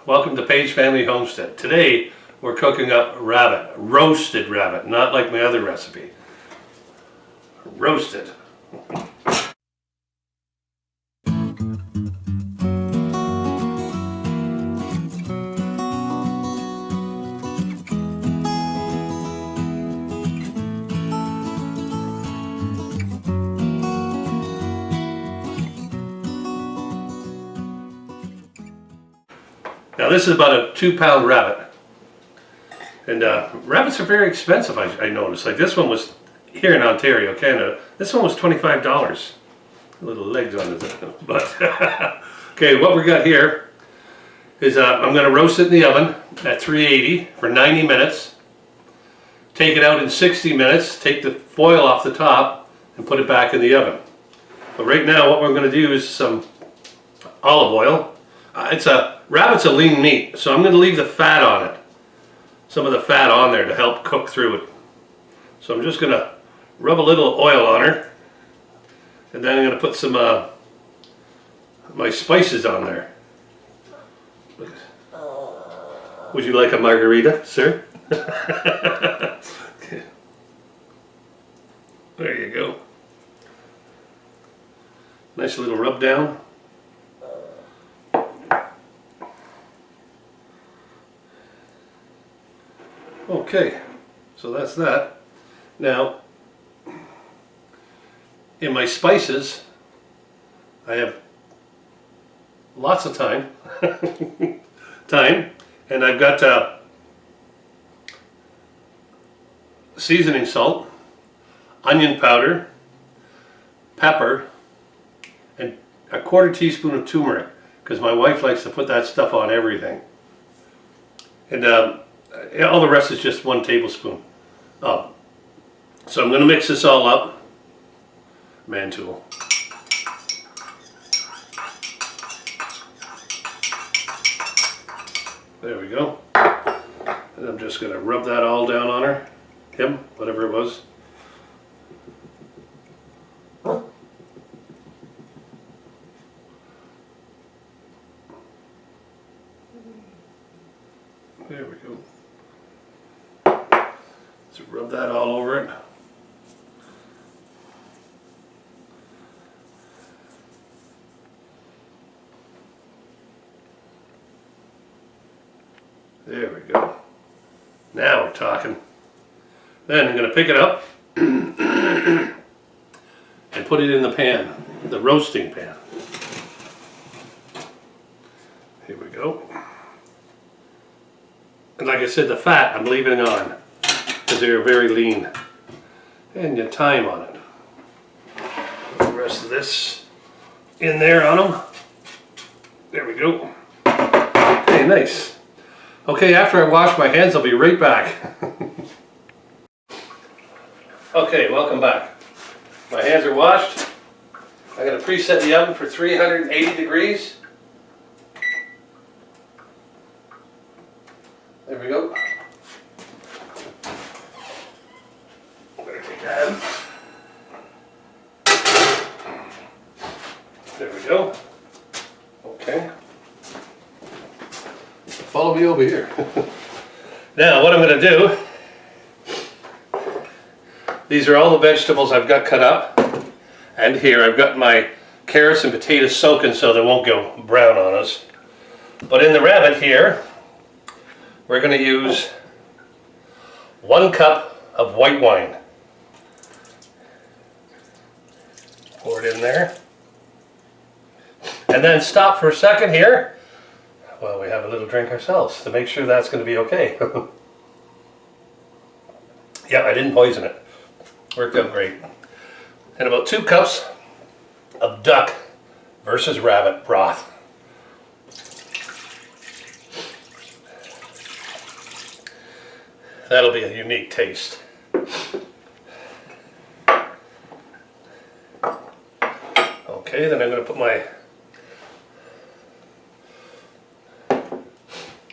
Welcome to Paige Family Homestead. Today we're cooking up rabbit, roasted rabbit, not like my other recipe. Roasted. Now this is about a 2-pound rabbit, and rabbits are very expensive. I noticed. Like this one was here in Ontario, Canada. This one was $25. Little legs on it, but okay. What we got here is I'm going to roast it in the oven at 380 for 90 minutes. Take it out in 60 minutes. Take the foil off the top and put it back in the oven. But right now, what we're going to do is some olive oil. Rabbit's a lean meat, so I'm going to leave the fat on it. Some of the fat on there to help cook through it. So I'm just going to rub a little oil on her. And then I'm going to put some my spices on there. Would you like a margarita, sir? Okay. There you go. Nice little rub down. Okay, so that's that. Now, in my spices, I have lots of thyme, and I've got seasoning salt, onion powder, pepper, and a 1/4 teaspoon of turmeric, because my wife likes to put that stuff on everything. And all the rest is just 1 tablespoon. So I'm going to mix this all up. Man tool. There we go. And I'm just going to rub that all down on her. Him, whatever it was. There we go. So rub that all over it. There we go. Now we're talking. Then I'm going to pick it up and put it in the pan, the roasting pan. Here we go. And like I said, the fat I'm leaving on because they're very lean. And your thyme on it. Put the rest of this in there on them. There we go. Okay, nice. Okay, after I wash my hands, I'll be right back. Okay, welcome back. My hands are washed. I'm going to preset the oven for 380 degrees. There we go. I'm going to take that. There we go. Okay. Follow me over here. Now what I'm going to do, these are all the vegetables I've got cut up, and here I've got my carrots and potatoes soaking so they won't go brown on us. But in the rabbit here, we're going to use 1 cup of white wine. Pour it in there. And then stop for a second here. Well, we have a little drink ourselves to make sure that's going to be okay. Yeah, I didn't poison it. Worked out great. And about 2 cups of duck versus rabbit broth. That'll be a unique taste. Okay, then I'm going to put my...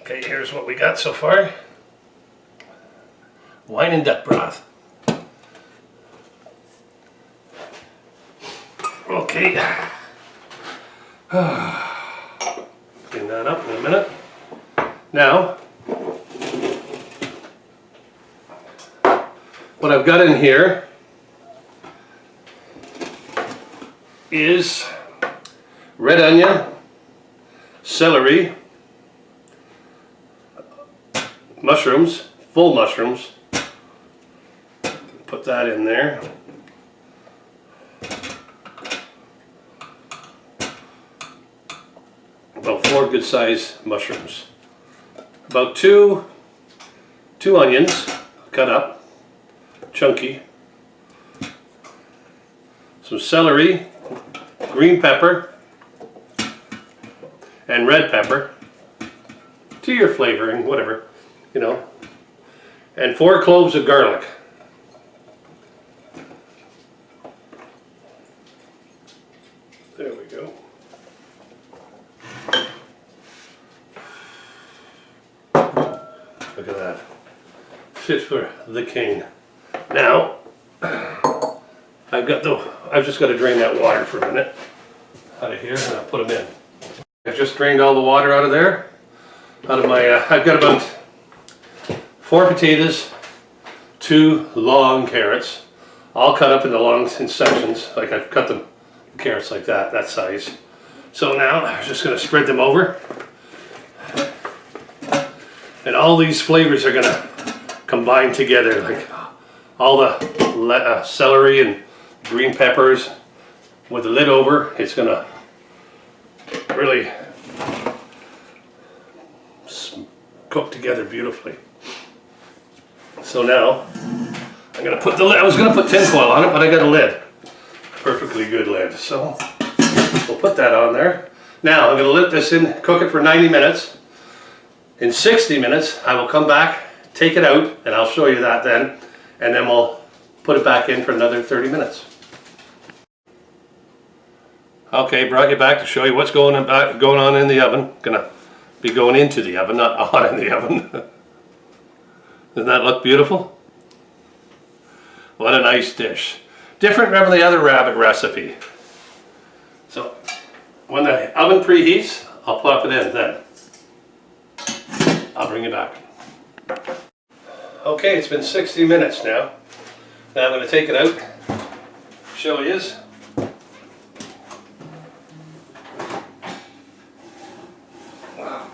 Okay, here's what we got so far. Wine and duck broth. Okay. Clean that up in a minute. Now, what I've got in here is red onion, celery, mushrooms, full mushrooms. Put that in there. About 4 good sized mushrooms. About two onions cut up, chunky. Some celery, green pepper, and red pepper, to your flavoring, whatever, you know. And 4 cloves of garlic. There we go. Look at that. Fit for the king. Now, I've just got to drain that water for a minute out of here, and I'll put them in. I've just drained all the water out of there. Out of my, I've got about 4 potatoes, 2 long carrots, all cut up into long sections. Like I've cut them carrots like that size. So now I'm just going to spread them over, and all these flavors are going to combine together. Like all the celery and green peppers with the lid over, it's going to really cook together beautifully. So now I'm going to put the lid. I was going to put tinfoil on it, but I got a lid. Perfectly good lid. So we'll put that on there. Now I'm going to let this in, cook it for 90 minutes. In 60 minutes I will come back, take it out, and I'll show you that then. And then we'll put it back in for another 30 minutes. Okay, brought you back to show you what's going on in the oven. Gonna be going into the oven, not on in the oven. Doesn't that look beautiful? What a nice dish. Different from the other rabbit recipe. So, when the oven preheats, I'll plop it in then. I'll bring you back. Okay, it's been 60 minutes now. Now I'm going to take it out, show you. Wow.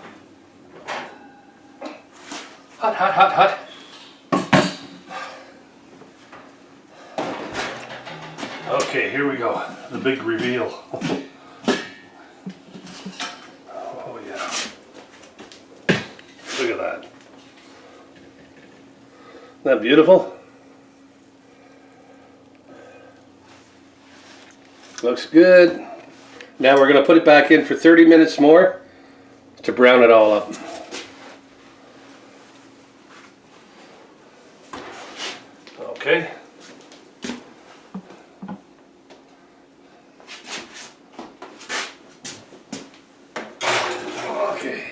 Hot, hot, hot, hot. Okay, here we go. The big reveal. Oh yeah. Look at that. Isn't that beautiful? Looks good. Now we're going to put it back in for 30 minutes more to brown it all up. Okay. Okay.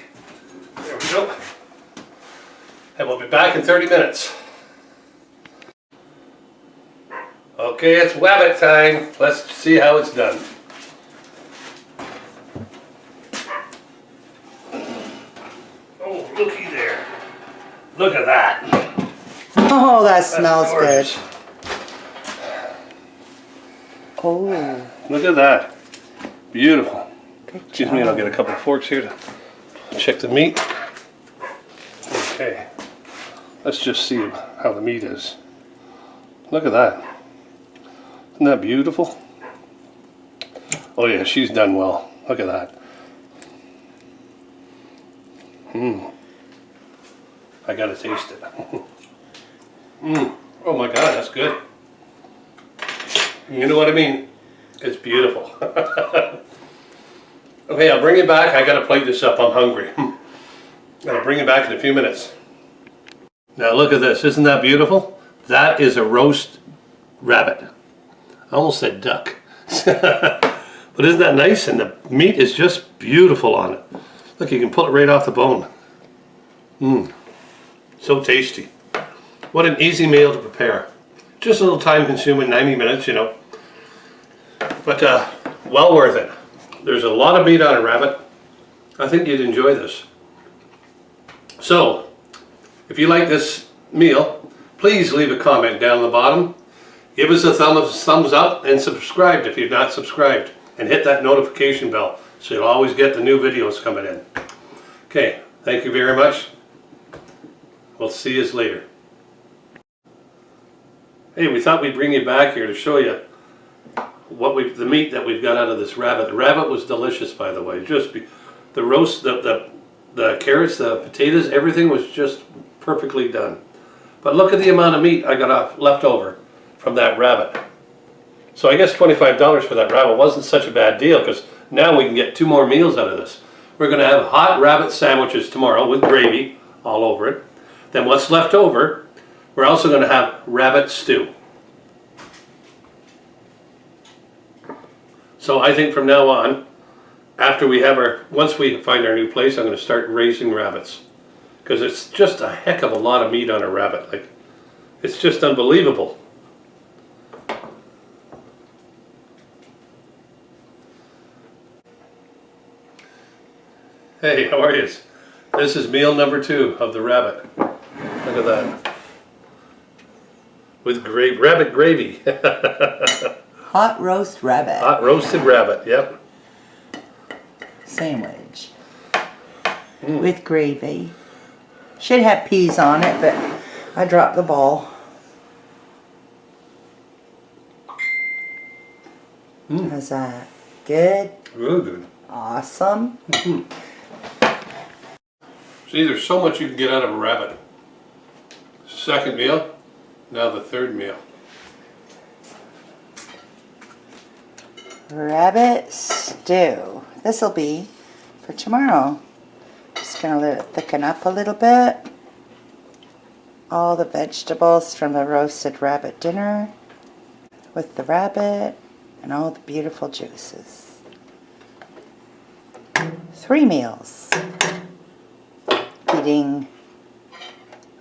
There we go. And we'll be back in 30 minutes. Okay, it's wabbit time. Let's see how it's done. Oh, looky there. Look at that. Oh, that smells good. Oh. Look at that. Beautiful. Excuse me, and I'll get a couple of forks here to check the meat. Okay. Let's just see how the meat is. Look at that. Isn't that beautiful? Oh yeah, she's done well. Look at that. I gotta taste it. Oh my God, that's good. You know what I mean? It's beautiful. Okay, I'll bring it back. I gotta plate this up. I'm hungry. I'll bring it back in a few minutes. Now look at this. Isn't that beautiful? That is a roast rabbit. I almost said duck. But isn't that nice? And the meat is just beautiful on it. Look, you can pull it right off the bone. So tasty. What an easy meal to prepare. Just a little time consuming, 90 minutes, you know. But well worth it. There's a lot of meat on a rabbit. I think you'd enjoy this. So, if you like this meal, please leave a comment down the bottom. Give us a thumbs up and subscribe if you're not subscribed. And hit that notification bell so you'll always get the new videos coming in. Okay, thank you very much. We'll see you later. Hey, we thought we'd bring you back here to show you the meat that we've got out of this rabbit. The rabbit was delicious, by the way. The roast, the carrots, the potatoes, everything was just perfectly done. But look at the amount of meat I got left over from that rabbit. So I guess $25 for that rabbit wasn't such a bad deal, because now we can get 2 more meals out of this. We're going to have hot rabbit sandwiches tomorrow with gravy all over it. Then what's left over, we're also going to have rabbit stew. So I think from now on, once we find our new place, I'm going to start raising rabbits. Because it's just a heck of a lot of meat on a rabbit. Like, it's just unbelievable. Hey, how are you? This is meal number 2 of the rabbit. Look at that. With rabbit gravy. Hot roast rabbit. Hot roasted rabbit, yep. Sandwich. With gravy. Should have peas on it, but I dropped the ball. How's that? Good? Really good. Awesome. See, there's so much you can get out of a rabbit. Second meal, now the third meal. Rabbit stew. This'll be for tomorrow. Just gonna let it thicken up a little bit. All the vegetables from the roasted rabbit dinner with the rabbit and all the beautiful juices. 3 meals. Eating,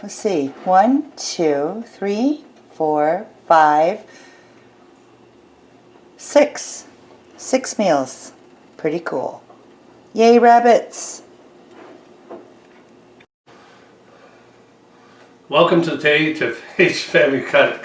let's see, 1, 2, 3, 4, 5, 6. 6 meals. Pretty cool. Yay, rabbits! Welcome to Paige Family Cut.